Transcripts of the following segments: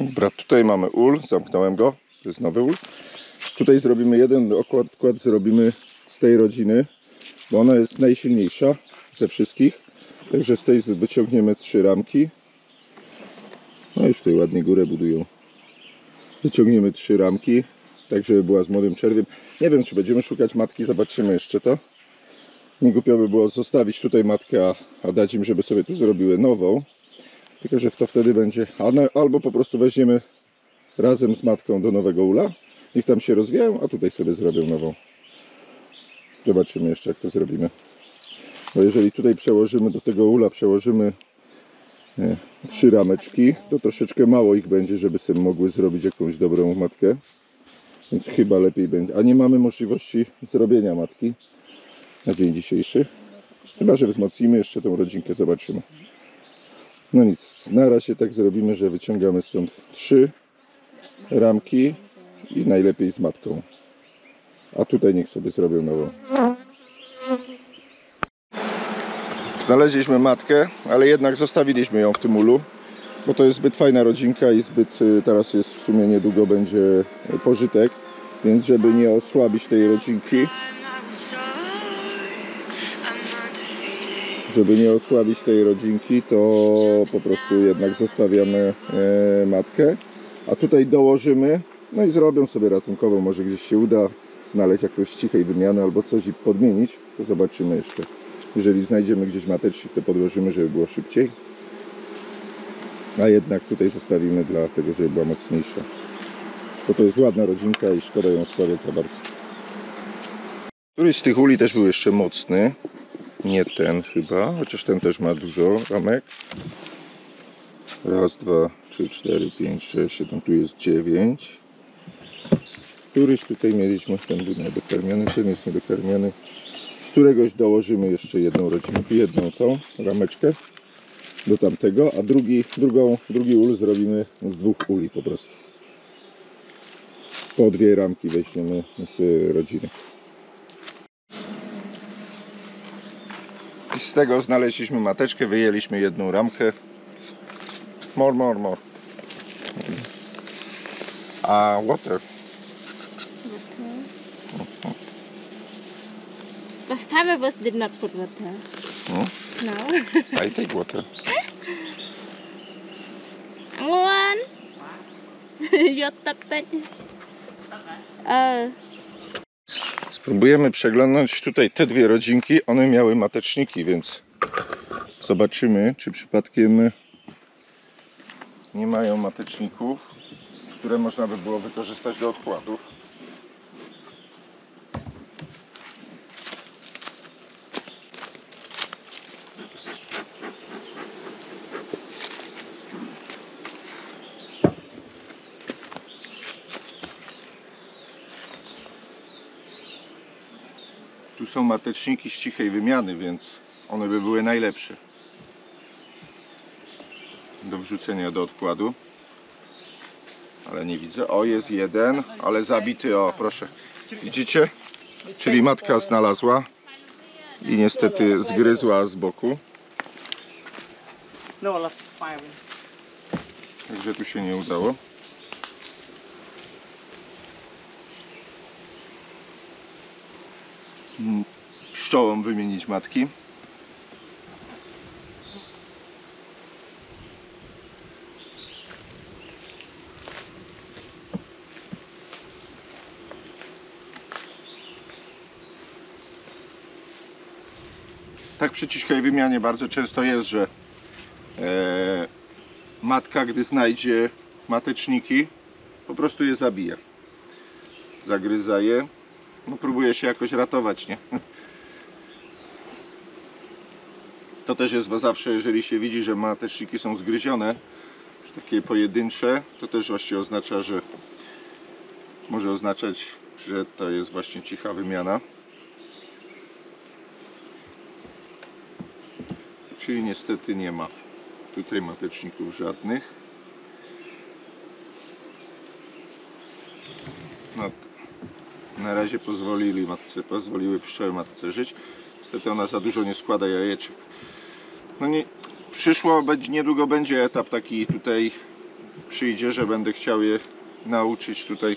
Dobra, tutaj mamy ul, zamknąłem go, to jest nowy ul. Tutaj zrobimy jeden odkład zrobimy z tej rodziny, bo ona jest najsilniejsza ze wszystkich. Także z tej wyciągniemy 3 ramki. No już tutaj ładnie górę budują. Wyciągniemy 3 ramki, tak żeby była z młodym czerwiem. Nie wiem, czy będziemy szukać matki, zobaczymy jeszcze to. Nie głupio by było zostawić tutaj matkę, a dać im, żeby sobie tu zrobiły nową. Tylko że to wtedy będzie, albo po prostu weźmiemy razem z matką do nowego ula. Niech tam się rozwijają, a tutaj sobie zrobią nową. Zobaczymy jeszcze, jak to zrobimy. Bo jeżeli tutaj przełożymy do tego ula, 3 rameczki, to troszeczkę mało ich będzie, żeby sobie mogły zrobić jakąś dobrą matkę. Więc chyba lepiej będzie. A nie mamy możliwości zrobienia matki na dzień dzisiejszy. Chyba że wzmocnimy jeszcze tą rodzinkę, zobaczymy. No nic, na razie tak zrobimy, że wyciągamy stąd 3 ramki i najlepiej z matką. A tutaj niech sobie zrobią nową. Znaleźliśmy matkę, ale jednak zostawiliśmy ją w tym ulu, bo to jest zbyt fajna rodzinka i teraz jest w sumie niedługo będzie pożytek, więc żeby nie osłabić tej rodzinki, to po prostu jednak zostawiamy matkę, a tutaj dołożymy, no i zrobią sobie ratunkową, może gdzieś się uda znaleźć jakąś cichej wymiany albo coś i podmienić, to zobaczymy jeszcze. Jeżeli znajdziemy gdzieś matecznik, to podłożymy, żeby było szybciej. A jednak tutaj zostawimy dlatego, żeby była mocniejsza. Bo to jest ładna rodzinka i szkoda ją osłabiać za bardzo. Któryś z tych uli też był jeszcze mocny. Nie ten chyba, chociaż ten też ma dużo ramek. Raz, 2, 3, 4, 5, 6, 7, tu jest 9. Któryś tutaj mieliśmy, ten był niedokarmiony, ten jest niedokarmiony. Z któregoś dołożymy jeszcze jedną rodzinkę, jedną tą rameczkę do tamtego, a drugi ul zrobimy z 2 uli po prostu. Po 2 ramki weźmiemy z rodziny. I z tego znaleźliśmy mateczkę, wyjęliśmy jedną ramkę. More. A water. Last time I did not put water. No. I take water. Ngon. Vôទឹកតិច. Spróbujemy przeglądnąć tutaj te 2 rodzinki. One miały mateczniki, więc zobaczymy, czy przypadkiem nie mają mateczników, które można by było wykorzystać do odkładów. Tu są mateczniki z cichej wymiany, więc one by były najlepsze do wrzucenia do odkładu. Ale nie widzę. O, jest jeden, ale zabity. O, proszę. Widzicie? Czyli matka znalazła i niestety zgryzła z boku. Także tu się nie udało. Pszczołom wymienić matki. Tak przy cichej wymianie bardzo często jest, że matka, gdy znajdzie mateczniki, po prostu je zabija. Zagryza je. No, próbuje się jakoś ratować, nie? To też jest zawsze, jeżeli się widzi, że mateczniki są zgryzione, takie pojedyncze, to też właśnie oznacza, że może oznaczać, że to jest właśnie cicha wymiana. Czyli niestety nie ma tutaj mateczników żadnych. No, na razie pozwoliły pszczoły matce żyć. Niestety ona za dużo nie składa jajeczek. No nie, niedługo będzie etap taki tutaj przyjdzie, że będę chciał je nauczyć tutaj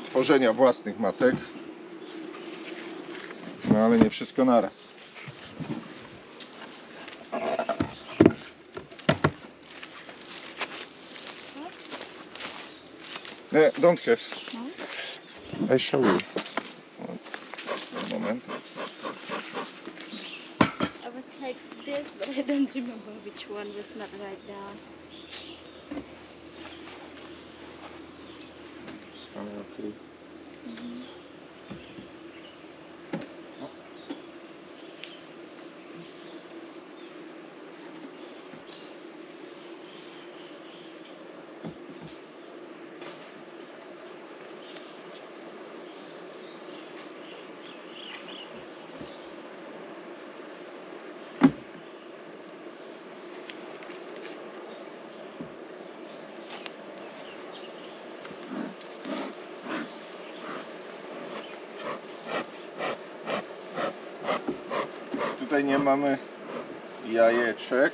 tworzenia własnych matek. No ale nie wszystko naraz. Nie, don't have. I show you. One moment. I was like this, but I don't remember which one was not right down. Okay. Tutaj nie mamy jajeczek,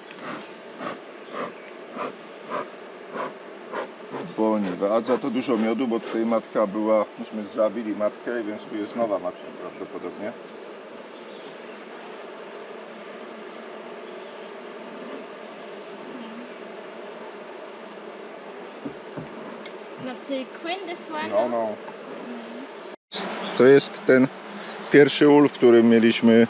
bo nie, a za to dużo miodu, bo tutaj matka była, myśmy zabili matkę, więc tu jest nowa matka prawdopodobnie. Not sequin, this one? No, no. To jest ten pierwszy ul, w którym mieliśmy,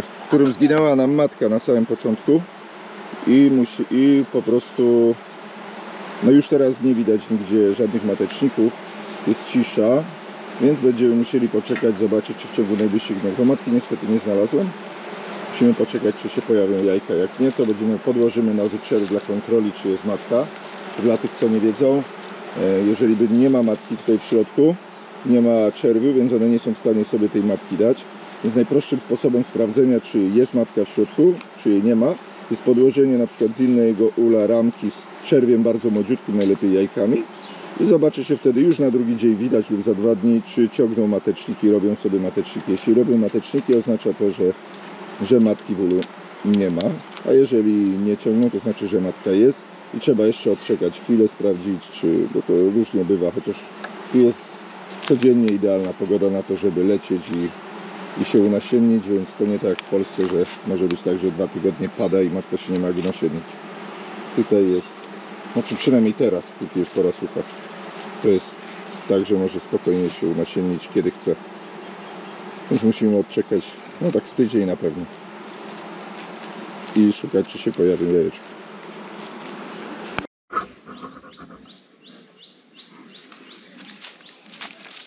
w którym zginęła nam matka na samym początku i po prostu, no już teraz nie widać nigdzie żadnych mateczników, jest cisza, więc będziemy musieli poczekać, zobaczyć, czy w ciągu najbliższych dni. Bo matki niestety nie znalazłem. Musimy poczekać, czy się pojawią jajka. Jak nie, to podłożymy nowy czerw dla kontroli, czy jest matka. Dla tych, co nie wiedzą, jeżeli nie ma matki tutaj w środku, nie ma czerwiu, więc one nie są w stanie sobie tej matki dać. Więc najprostszym sposobem sprawdzenia, czy jest matka w środku, czy jej nie ma, jest podłożenie na przykład z innego ula ramki z czerwiem bardzo młodziutkim, najlepiej jajkami. I zobaczy się wtedy już na drugi dzień widać lub za 2 dni, czy ciągną mateczniki, robią sobie mateczniki. Jeśli robią mateczniki, oznacza to, że matki w ulu nie ma. A jeżeli nie ciągną, to znaczy, że matka jest. I trzeba jeszcze odczekać chwilę, sprawdzić, bo to różnie bywa, chociaż tu jest codziennie idealna pogoda na to, żeby lecieć i się unasiennić, więc to nie tak jak w Polsce, że może być tak, że 2 tygodnie pada i matka się nie ma jak unasiennić. Tutaj jest, znaczy przynajmniej teraz, póki jest pora sucha, to jest tak, że może spokojnie się unasiennić kiedy chce. Więc musimy odczekać, no tak z tydzień na pewno. I szukać, czy się pojawią jajeczka.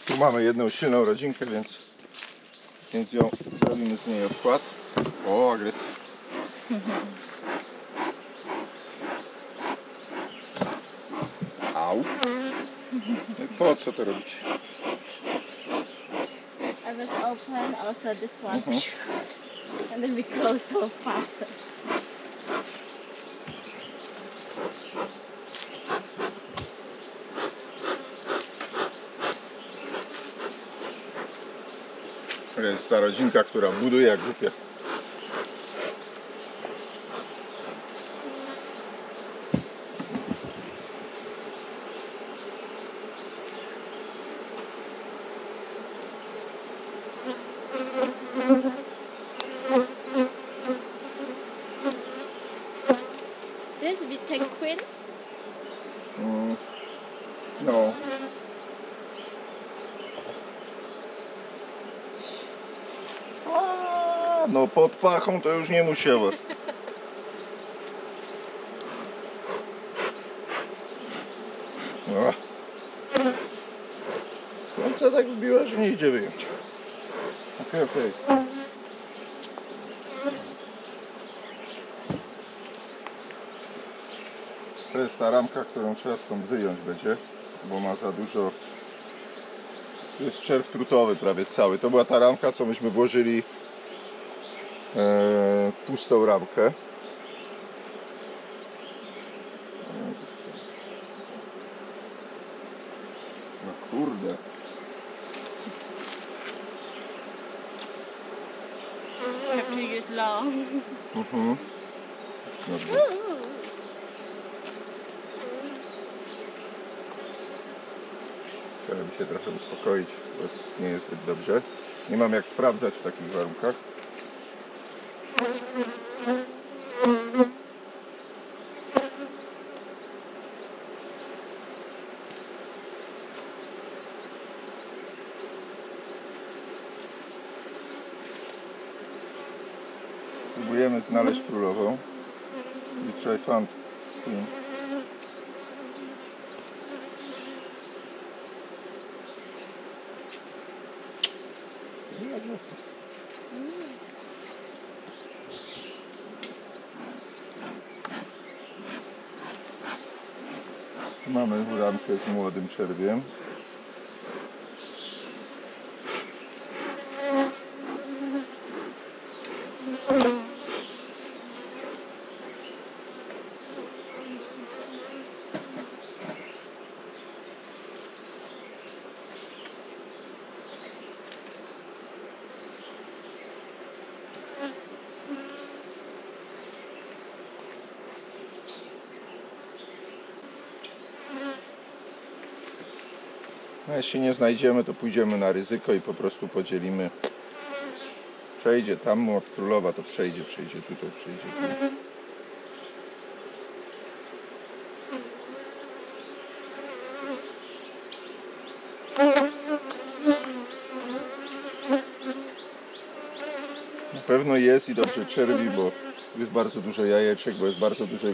Tu mamy jedną silną rodzinkę, więc ją zrobimy z niej odkład. O, agresja. Au. Po co to robić? I was open also this one. And then we close so fast. To jest ta rodzinka, która buduje jak głupia. This we take queen. No. No pod pachą to już nie musiała. No co tak wbiła, że nie idzie wyjąć. Okej. To jest ta ramka, którą trzeba stąd wyjąć będzie, bo ma za dużo. To jest czerw trutowy prawie cały. To była ta ramka, co myśmy włożyli pustą ramkę. No kurde. Have to use long. No, się trochę uspokoić, bo nie jest zbyt dobrze. Nie mam jak sprawdzać w takich warunkach. Próbujemy znaleźć królową. I try found queen. Mamy ramkę z młodym czerwiem. No, jeśli nie znajdziemy, to pójdziemy na ryzyko i po prostu podzielimy. Przejdzie tam od królowa, to przejdzie tutaj, przejdzie tu. Na pewno jest i dobrze czerwi, bo jest bardzo dużo jajeczek, bo jest bardzo dużo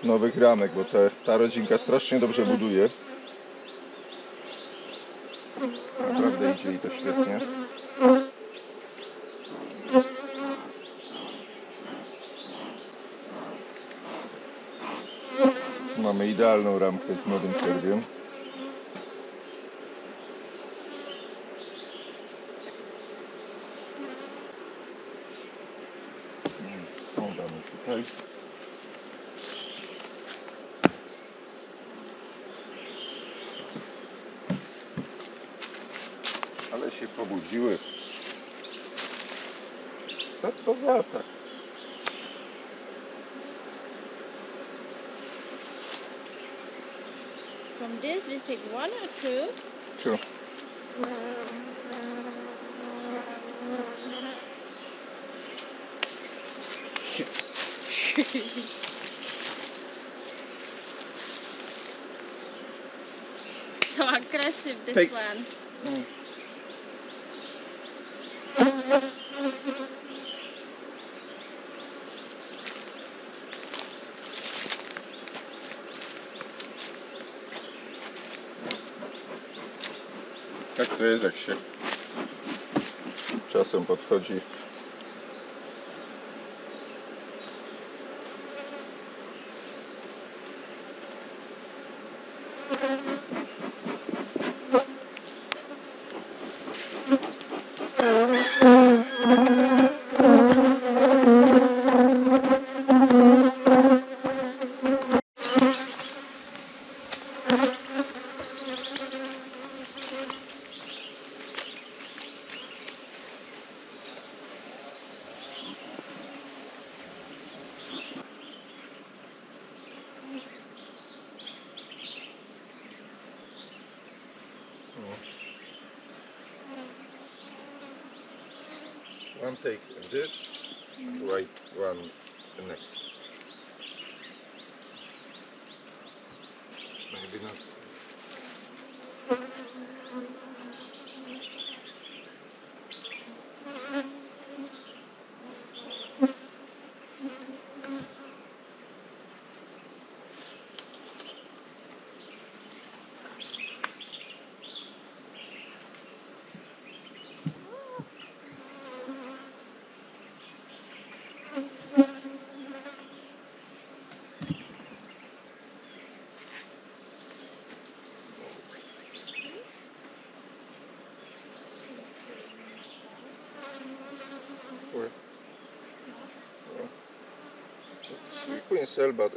nowych ramek, bo ta rodzinka strasznie dobrze buduje. Naprawdę idzie i to świetnie. Mamy idealną ramkę z młodym czerwiem. Damy tutaj. Ale się pobudziły. Co to za atak? From this, we take 1 or 2. Sure. So aggressive, this Take- one. Jak to jest, jak się czasem podchodzi. One take this, white one the next. Maybe not. Queen cell, but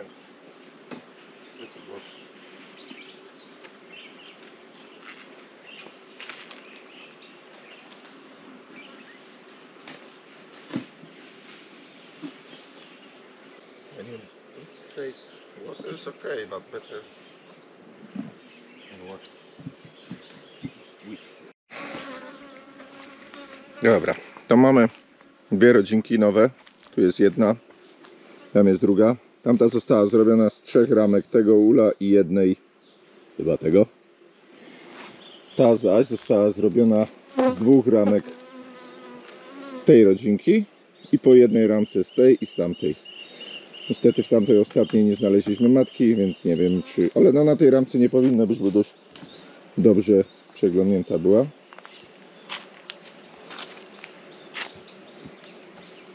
ten. Gdzie to było? Ja nie wiem. Tutaj water is okay, but better than water. Dobra, to mamy dwie rodzinki nowe. Tu jest jedna, tam jest druga. Tamta została zrobiona z 3 ramek tego ula i jednej chyba tego. Ta zaś została zrobiona z 2 ramek tej rodzinki i po jednej ramce z tej i z tamtej. Niestety w tamtej ostatniej nie znaleźliśmy matki, więc nie wiem czy... Ale no na tej ramce nie powinna być, bo dość dobrze przeglądnięta była.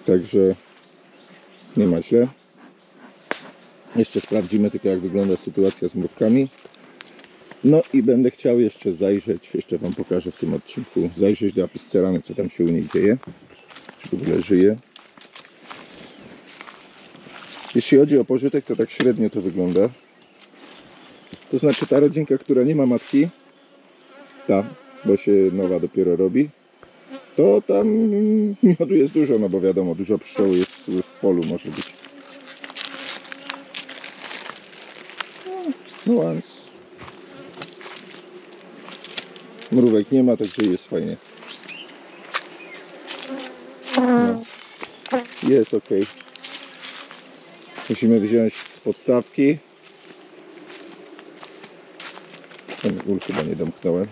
Także nie ma źle. Jeszcze sprawdzimy tylko jak wygląda sytuacja z mrówkami. No i będę chciał jeszcze zajrzeć, jeszcze Wam pokażę w tym odcinku, zajrzeć do Apiscerany, co tam się u niej dzieje. Czy w ogóle żyje. Jeśli chodzi o pożytek, to tak średnio to wygląda. To znaczy ta rodzinka, która nie ma matki, ta, bo się nowa dopiero robi, to tam miodu jest dużo, no bo wiadomo, dużo pszczół jest w polu może być. No więc mrówek nie ma, także jest fajnie. No. Jest ok. Musimy wziąć z podstawki. Ten ul chyba nie domknąłem.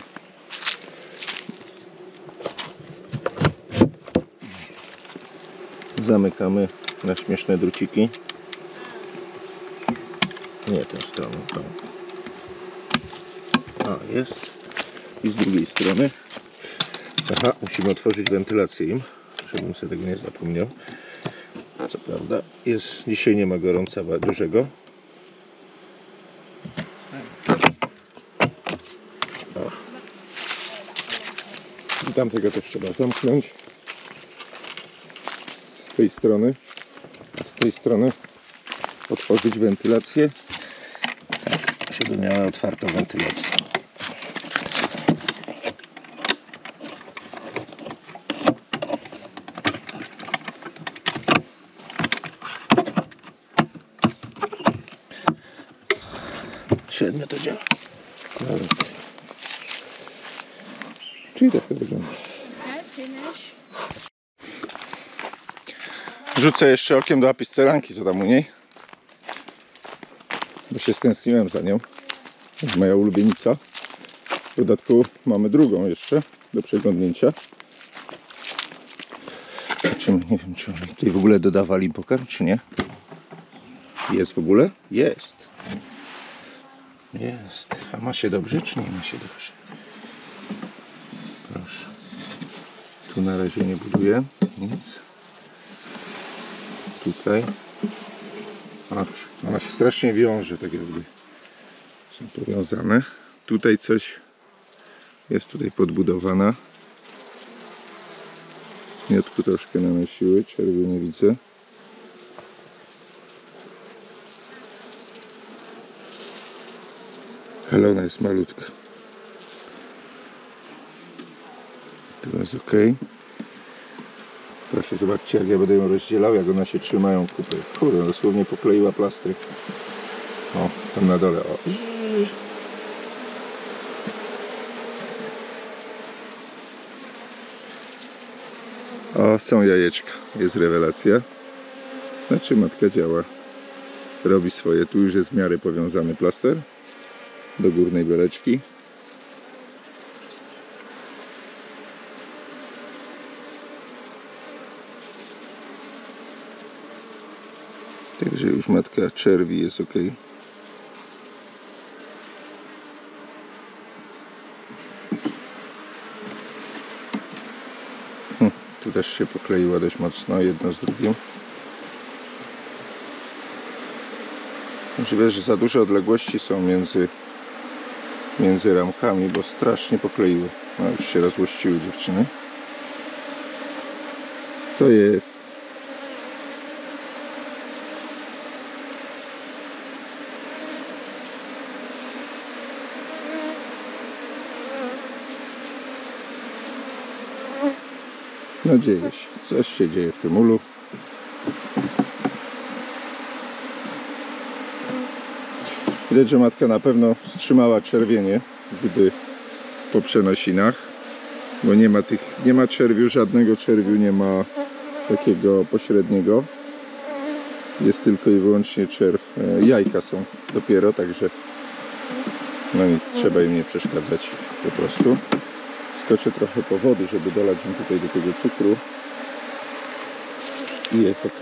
Zamykamy na śmieszne druciki. Nie tą stroną, tą. A, jest. I z drugiej strony. Aha, musimy otworzyć wentylację im, żebym sobie tego nie zapomniał. Co prawda, dzisiaj nie ma gorąca dużego. O. I tamtego też trzeba zamknąć. Z tej strony. A z tej strony otworzyć wentylację. Tak, żeby miała otwartą wentylację. Średnio to działa. Czyli tak to wygląda. Rzucę jeszcze okiem do Apisceranki, co tam u niej. Bo się stęskniłem za nią. To jest moja ulubienica. W dodatku mamy drugą jeszcze do przeglądnięcia. Zobaczymy, nie wiem czy oni tutaj w ogóle dodawali pokarm, czy nie. Jest w ogóle? Jest. Jest. A ma się dobrze, czy nie ma się dobrze? Proszę. Tu na razie nie buduję nic. Tutaj. Ona się strasznie wiąże, tak jakby są powiązane. Tutaj coś jest tutaj podbudowana. Miodku troszkę nanosiły, czerwy nie widzę. Ale ona jest malutka. To jest ok. Proszę, zobaczcie jak ja będę ją rozdzielał, jak one się trzymają kupy. Kurde, dosłownie pokleiła plastry. O, tam na dole. O, są jajeczka. Jest rewelacja. Znaczy matka działa. Robi swoje. Tu już jest w miarę powiązany plaster do górnej beleczki. Także już matka czerwi jest ok. Tu też się pokleiła dość mocno jedno z drugim. Możliwe, że za duże odległości są między ramkami, bo strasznie pokleiły. No, już się rozłościły dziewczyny. Co jest? No dzieje się, coś się dzieje w tym ulu. Widać, że matka na pewno wstrzymała czerwienie, gdy po przenosinach, bo nie ma czerwiu, żadnego czerwiu nie ma takiego pośredniego. Jest tylko i wyłącznie czerw. Jajka są dopiero, także no nic, trzeba im nie przeszkadzać po prostu. Skoczę trochę po wody, żeby dolać im tutaj do tego cukru i jest ok.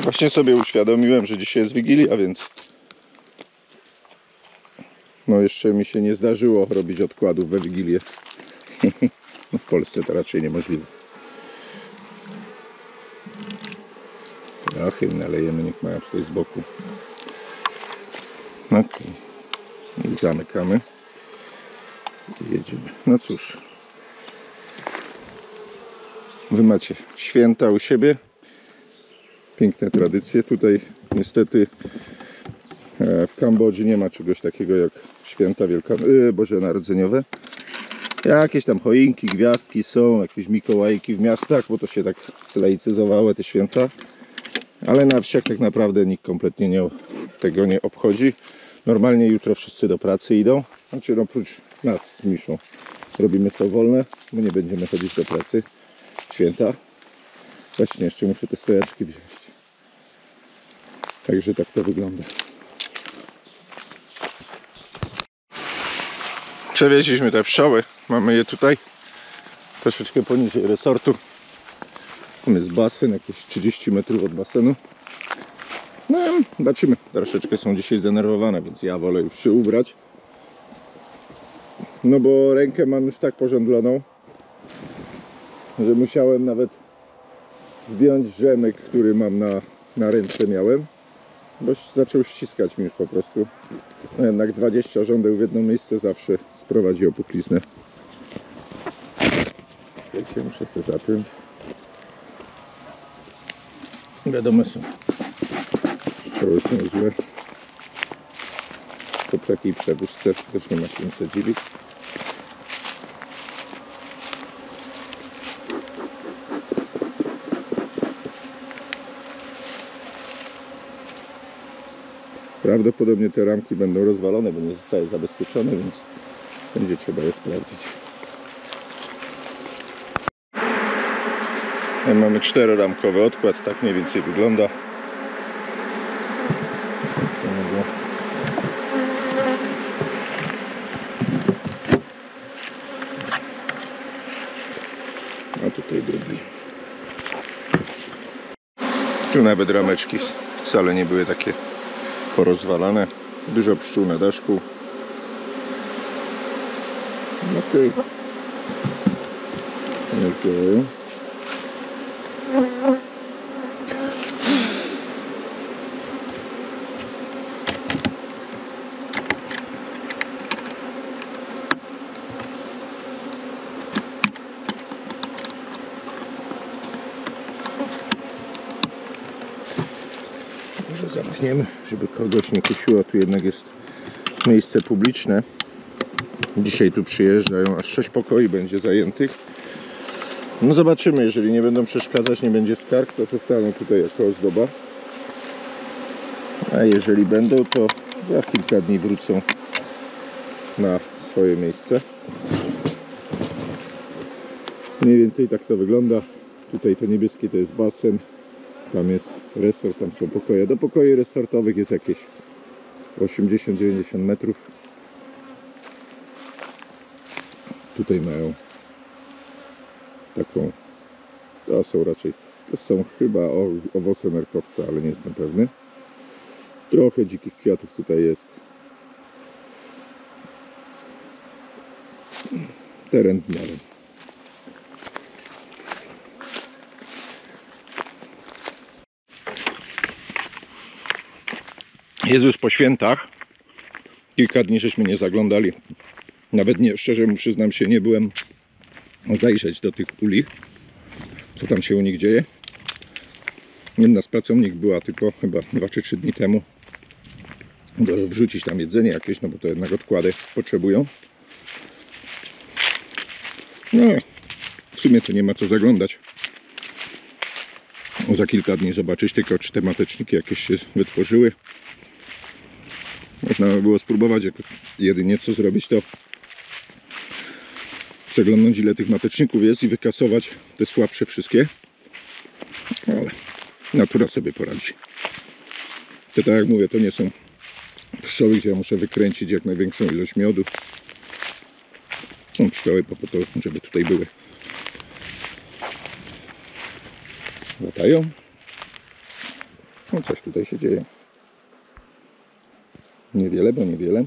Właśnie sobie uświadomiłem, że dzisiaj jest Wigilia, więc no jeszcze mi się nie zdarzyło robić odkładów we Wigilię. No w Polsce to raczej niemożliwe. Trochę im nalejemy, niech mają tutaj z boku. Ok. I zamykamy. I jedziemy. No cóż. Wy macie święta u siebie. Piękne tradycje. Tutaj niestety w Kambodży nie ma czegoś takiego jak święta bożonarodzeniowe. Jakieś tam choinki, gwiazdki są, jakieś mikołajki w miastach, bo to się tak zlaicyzowały te święta. Ale na wsiach tak naprawdę nikt kompletnie tego nie obchodzi. Normalnie jutro wszyscy do pracy idą. Znaczy no, oprócz nas z Miszą robimy sobie wolne, bo nie będziemy chodzić do pracy w święta. Właśnie jeszcze muszę te stojaczki wziąć. Także tak to wygląda. Przewieźliśmy te pszczoły. Mamy je tutaj troszeczkę poniżej resortu. Tam jest basen, jakieś 30 metrów od basenu. No, zobaczymy. Troszeczkę są dzisiaj zdenerwowane, więc ja wolę już się ubrać. No bo rękę mam już tak porządloną, że musiałem nawet zdjąć rzemek, który mam na ręce miałem, bo zaczął ściskać mi już po prostu. No jednak 20 żądeł w jedno miejsce zawsze sprowadzi opuchliznę. Słuchajcie, muszę sobie zapiąć. Wiadomo, pszczoły są złe. Po takiej przewózce też nie ma się co dziwić. Prawdopodobnie te ramki będą rozwalone, bo nie zostały zabezpieczone, więc będzie trzeba je sprawdzić. Mamy 4-ramkowy odkład, tak mniej więcej wygląda. A tutaj drugi. Tu nawet rameczki wcale nie były takie porozwalane. Dużo pszczół na daszku. Okej. Okay. Może zamkniemy, żeby kogoś nie kusiło. Tu jednak jest miejsce publiczne. Dzisiaj tu przyjeżdżają aż 6 pokoi będzie zajętych. No zobaczymy, jeżeli nie będą przeszkadzać, nie będzie skarg, to zostaną tutaj jako ozdoba. A jeżeli będą, to za kilka dni wrócą na swoje miejsce. Mniej więcej tak to wygląda. Tutaj to niebieskie to jest basen. Tam jest resort, tam są pokoje. Do pokoi resortowych jest jakieś 80-90 metrów. Tutaj mają taką, to są chyba owoce nerkowca, ale nie jestem pewny. Trochę dzikich kwiatów tutaj jest. Teren w miarę. Jest już po świętach. Kilka dni żeśmy nie zaglądali. Nawet nie, szczerze mu przyznam się, nie byłem zajrzeć do tych uli, co tam się u nich dzieje. Jedna z pracownik była tylko chyba 2 czy 3 dni temu. Wrzucić tam jedzenie jakieś, no bo to jednak odkłady potrzebują. No, w sumie to nie ma co zaglądać. Za kilka dni zobaczyć tylko, czy te mateczniki jakieś się wytworzyły. Można by było spróbować, jak jedynie co zrobić, to przeglądnąć, ile tych mateczników jest i wykasować te słabsze wszystkie. Ale natura sobie poradzi. To tak jak mówię, to nie są pszczoły, gdzie ja muszę wykręcić jak największą ilość miodu. Są pszczoły po to, żeby tutaj były. Latają. No coś tutaj się dzieje. Niewiele, bo niewiele.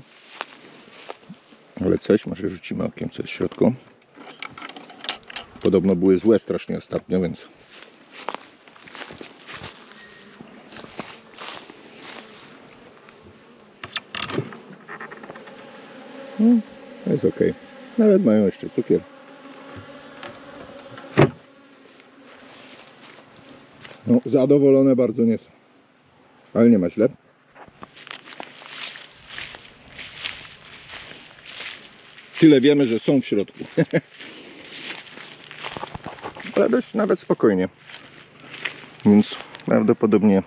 Ale coś, może rzucimy okiem, coś w środku. Podobno były złe strasznie ostatnio, więc... Jest ok. Nawet mają jeszcze cukier. No, zadowolone bardzo nie są. Ale nie ma źle. Tyle wiemy, że są w środku. Ale dość nawet spokojnie. Więc prawdopodobnie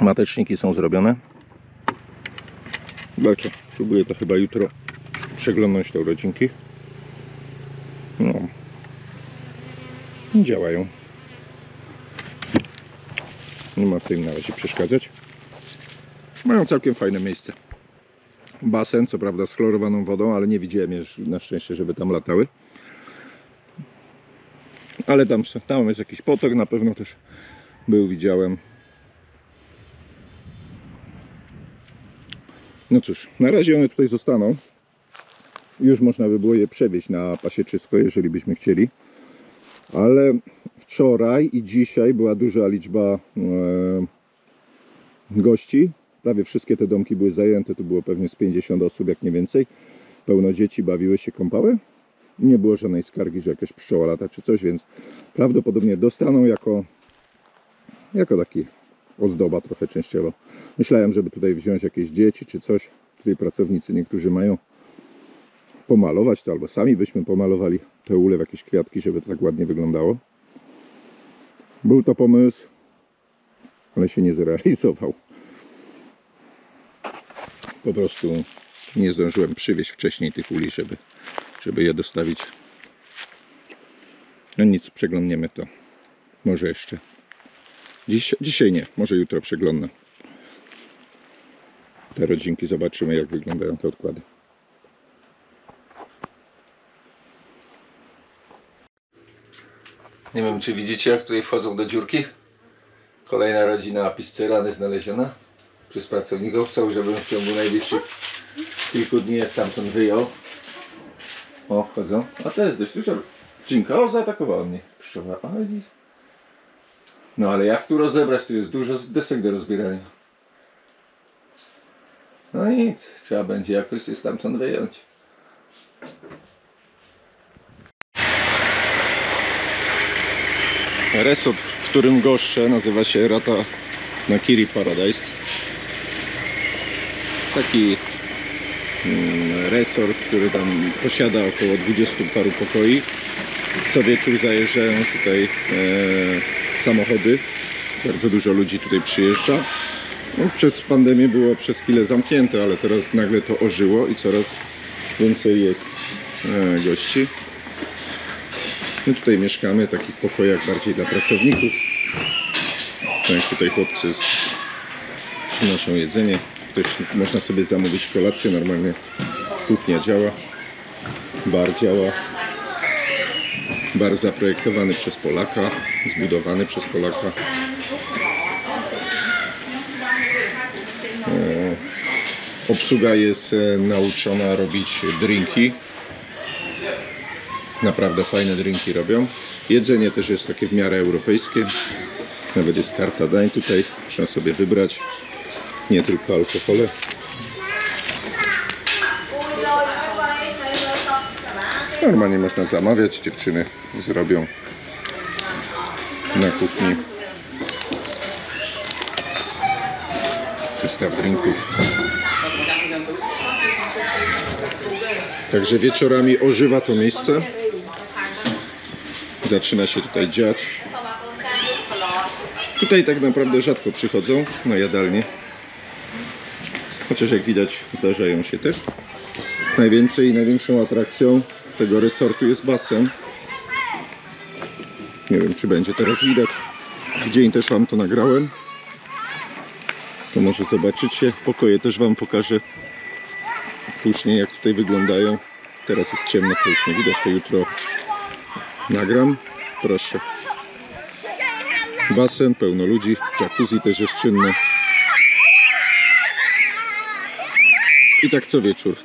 mateczniki są zrobione. Zobaczę, próbuję to chyba jutro przeglądnąć te rodzinki. No. Działają. Nie ma co im na razie przeszkadzać. Mają całkiem fajne miejsce. Basen, co prawda z chlorowaną wodą, ale nie widziałem na szczęście, żeby tam latały. Ale tam jest jakiś potok, na pewno też był, widziałem. No cóż, na razie one tutaj zostaną. Już można by było je przewieźć na pasieczysko, jeżeli byśmy chcieli. Ale wczoraj i dzisiaj była duża liczba gości. Prawie wszystkie te domki były zajęte. Tu było pewnie z 50 osób, jak nie więcej. Pełno dzieci bawiły się, kąpały. Nie było żadnej skargi, że jakaś pszczoła lata czy coś, więc prawdopodobnie dostaną jako taki ozdoba trochę częściowo. Myślałem, żeby tutaj wziąć jakieś dzieci czy coś. Tutaj pracownicy niektórzy mają pomalować to, albo sami byśmy pomalowali te ule w jakieś kwiatki, żeby to tak ładnie wyglądało. Był to pomysł, ale się nie zrealizował. Po prostu nie zdążyłem przywieźć wcześniej tych uli, żeby je dostawić. No nic, przeglądniemy to. Może jeszcze. Dzisiaj nie, może jutro przeglądnę te rodzinki, zobaczymy, jak wyglądają te odkłady. Nie wiem, czy widzicie, jak tutaj wchodzą do dziurki. Kolejna rodzina Apiscerany znaleziona przez pracowników. Chcą, żebym w ciągu najbliższych kilku dni je stamtąd wyjął. O, wchodzą. A to jest dość duża rodzinka. O, zaatakowała mnie pszczoła. No ale jak tu rozebrać? Tu jest dużo desek do rozbierania. No nic, trzeba będzie jakoś je stamtąd wyjąć. Resort, w którym goszczę, nazywa się Ratanakiri Paradise. Taki resort, który tam posiada około 20 paru pokoi. Co wieczór zajeżdżają tutaj samochody. Bardzo dużo ludzi tutaj przyjeżdża. No, przez pandemię było przez chwilę zamknięte, ale teraz nagle to ożyło i coraz więcej jest gości. My tutaj mieszkamy w takich pokojach bardziej dla pracowników. Tak, tutaj chłopcy przynoszą jedzenie. Można sobie zamówić kolację. Normalnie kuchnia działa. Bar działa. Bar zaprojektowany przez Polaka. Zbudowany przez Polaka. Obsługa jest nauczona robić drinki. Naprawdę fajne drinki robią. Jedzenie też jest takie w miarę europejskie. Nawet jest karta dań tutaj. Można sobie wybrać. Nie tylko alkohole. Normalnie można zamawiać. Dziewczyny zrobią na kuchni. Zestaw drinków. Także wieczorami ożywa to miejsce. zaczyna się tutaj dziać. Tutaj tak naprawdę rzadko przychodzą na jadalnię. Chociaż jak widać zdarzają się też. Największą atrakcją tego resortu jest basen. Nie wiem, czy będzie teraz widać. W dzień też Wam to nagrałem. To może zobaczycie. Pokoje też Wam pokażę później, jak tutaj wyglądają. Teraz jest ciemno, to już nie widać, to jutro nagram. Proszę. Basen, pełno ludzi. Jacuzzi też jest czynne. I tak co wieczór.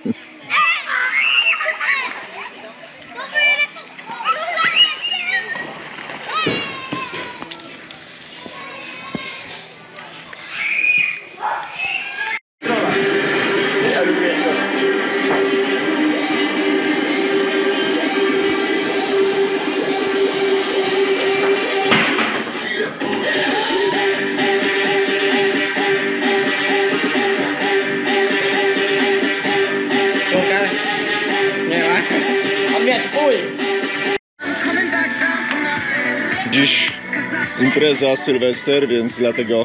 Dziś impreza Sylwester, więc dlatego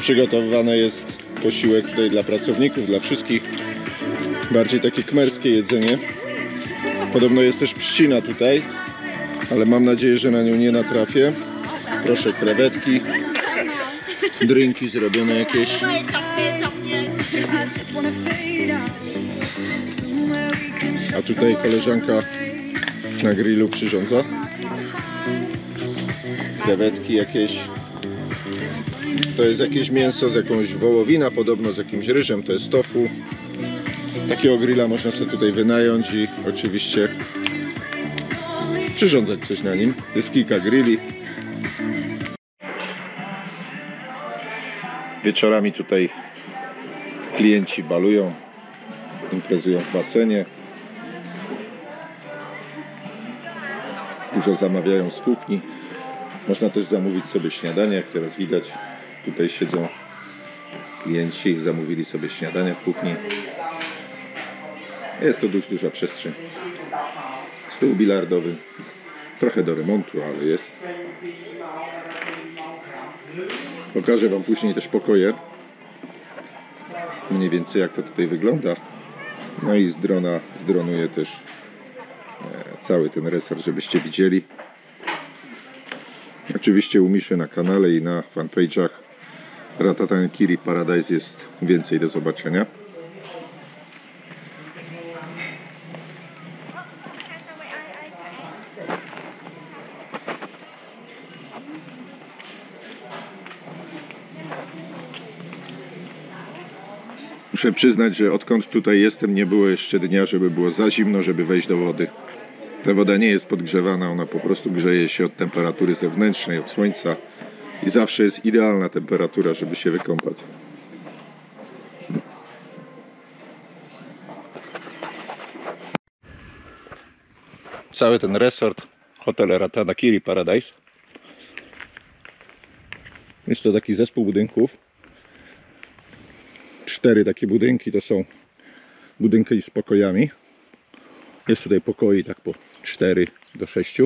przygotowywany jest posiłek tutaj dla pracowników, dla wszystkich. Bardziej takie kmerskie jedzenie. Podobno jest też trzcina tutaj, ale mam nadzieję, że na nią nie natrafię. Proszę, krewetki, drinki zrobione jakieś. A tutaj koleżanka na grillu przyrządza. Krewetki jakieś. To jest jakieś mięso z jakąś wołowina, podobno z jakimś ryżem, to jest tofu. Takiego grilla można sobie tutaj wynająć i oczywiście przyrządzać coś na nim. Jest kilka grilli. Wieczorami tutaj klienci balują, imprezują w basenie. Dużo zamawiają z kuchni. Można też zamówić sobie śniadanie, jak teraz widać. Tutaj siedzą klienci, zamówili sobie śniadanie w kuchni. Jest to dość duża przestrzeń. Stół bilardowy. Trochę do remontu, ale jest. Pokażę Wam później też pokoje. Mniej więcej jak to tutaj wygląda. No i z drona zdronuję też cały ten resort, żebyście widzieli. Oczywiście u Miszy na kanale i na fanpage'ach Ratatouille Paradise jest więcej do zobaczenia. Muszę przyznać, że odkąd tutaj jestem, nie było jeszcze dnia, żeby było za zimno, żeby wejść do wody. Ta woda nie jest podgrzewana, ona po prostu grzeje się od temperatury zewnętrznej, od słońca i zawsze jest idealna temperatura, żeby się wykąpać. Cały ten resort, hotel Ratatouille Paradise. Jest to taki zespół budynków. 4 takie budynki to są budynki z pokojami. Jest tutaj pokoi tak po 4 do 6.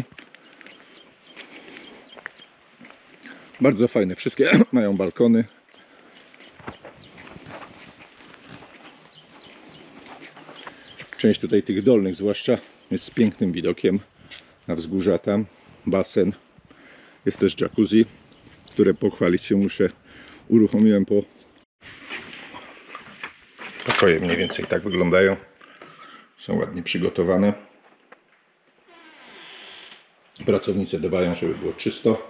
Bardzo fajne, wszystkie mają balkony. Część tutaj tych dolnych zwłaszcza jest z pięknym widokiem na wzgórza tam, basen. Jest też jacuzzi, które pochwalić się muszę, uruchomiłem po... Pokoje mniej więcej tak wyglądają. Są ładnie przygotowane. Pracownicy dbają, żeby było czysto.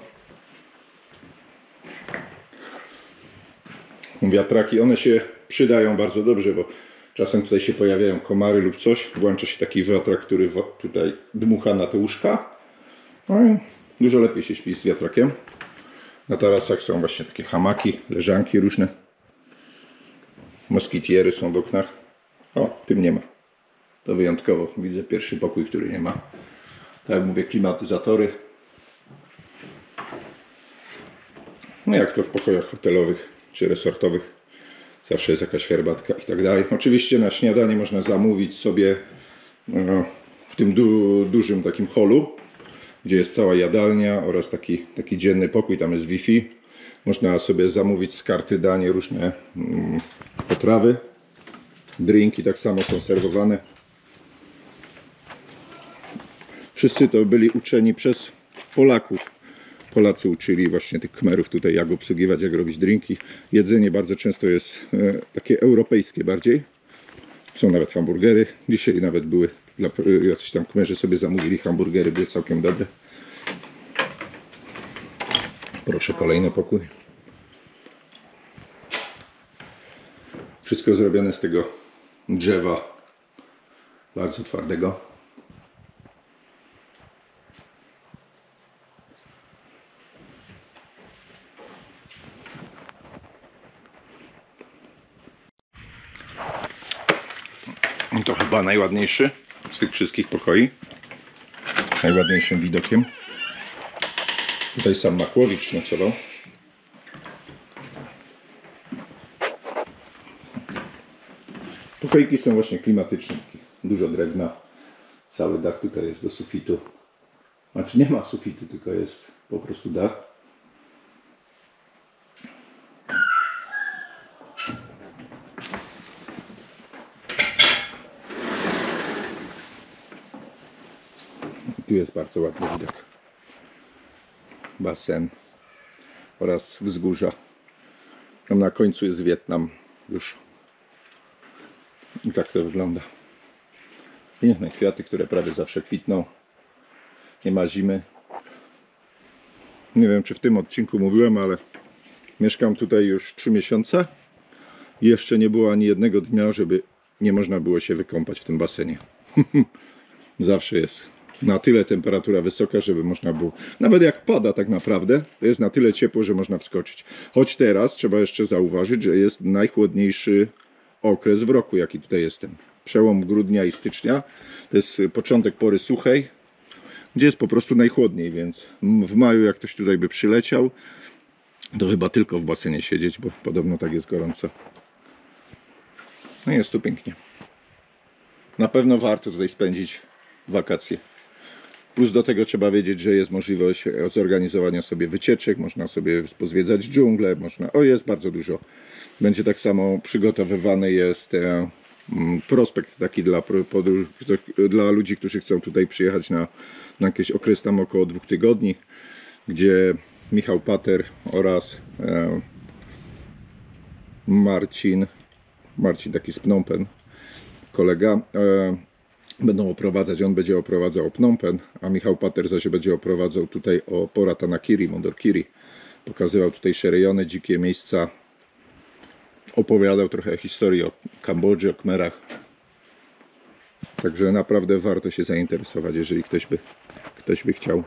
Wiatraki, one się przydają bardzo dobrze, bo czasem tutaj się pojawiają komary lub coś. Włącza się taki wiatrak, który tutaj dmucha na te łóżka. No i dużo lepiej się śpi z wiatrakiem. Na tarasach są właśnie takie hamaki, leżanki różne. Moskitiery są w oknach. O, w tym nie ma. To wyjątkowo widzę pierwszy pokój, który nie ma. Tak jak mówię, klimatyzatory. No jak to w pokojach hotelowych czy resortowych. Zawsze jest jakaś herbatka i tak dalej. Oczywiście na śniadanie można zamówić sobie w tym dużym takim holu. gdzie jest cała jadalnia oraz taki dzienny pokój, tam jest Wi-Fi. Można sobie zamówić z karty danie różne potrawy. Drinki tak samo są serwowane. Wszyscy to byli uczeni przez Polaków. Polacy uczyli właśnie tych Kmerów tutaj, jak obsługiwać, jak robić drinki. Jedzenie bardzo często jest takie europejskie bardziej. Są nawet hamburgery. Dzisiaj nawet były, jacyś tam Kmerzy sobie zamówili hamburgery, były całkiem dobre. Proszę, kolejny pokój. Wszystko zrobione z tego drzewa bardzo twardego. To chyba najładniejszy z tych wszystkich pokoi. Najładniejszym widokiem. Tutaj sam Makłowicz nocował. Pokoiki są właśnie klimatyczne. Dużo drewna. Cały dach tutaj jest do sufitu. Znaczy nie ma sufitu, tylko jest po prostu dach. Tu jest bardzo ładny widok. Basen oraz wzgórza. Tam na końcu jest Wietnam już. I tak to wygląda. Piękne kwiaty, które prawie zawsze kwitną. Nie ma zimy. Nie wiem, czy w tym odcinku mówiłem, ale mieszkam tutaj już 3 miesiące. I jeszcze nie było ani jednego dnia, żeby nie można było się wykąpać w tym basenie. Zawsze jest na tyle temperatura wysoka, żeby można było, nawet jak pada tak naprawdę, to jest na tyle ciepło, że można wskoczyć. Choć teraz trzeba jeszcze zauważyć, że jest najchłodniejszy okres w roku, jaki tutaj jestem. Przełom grudnia i stycznia to jest początek pory suchej, gdzie jest po prostu najchłodniej, więc w maju jak ktoś tutaj by przyleciał, to chyba tylko w basenie siedzieć, bo podobno tak jest gorąco. No jest tu pięknie. Na pewno warto tutaj spędzić wakacje. Plus do tego trzeba wiedzieć, że jest możliwość zorganizowania sobie wycieczek, można sobie pozwiedzać dżunglę, jest bardzo dużo. Będzie tak samo przygotowywany jest prospekt taki dla ludzi, którzy chcą tutaj przyjechać na jakiś okres tam około 2 tygodni, gdzie Michał Pater oraz Marcin taki z Phnom Penh, kolega, będą oprowadzać, on będzie oprowadzał o Phnom Penh, a Michał Pater zaś będzie oprowadzał tutaj o Ratanakiri, Mondorkiri. Pokazywał tutejsze rejony, dzikie miejsca, opowiadał trochę historii o Kambodży, o Khmerach. Także naprawdę warto się zainteresować, jeżeli ktoś by chciał.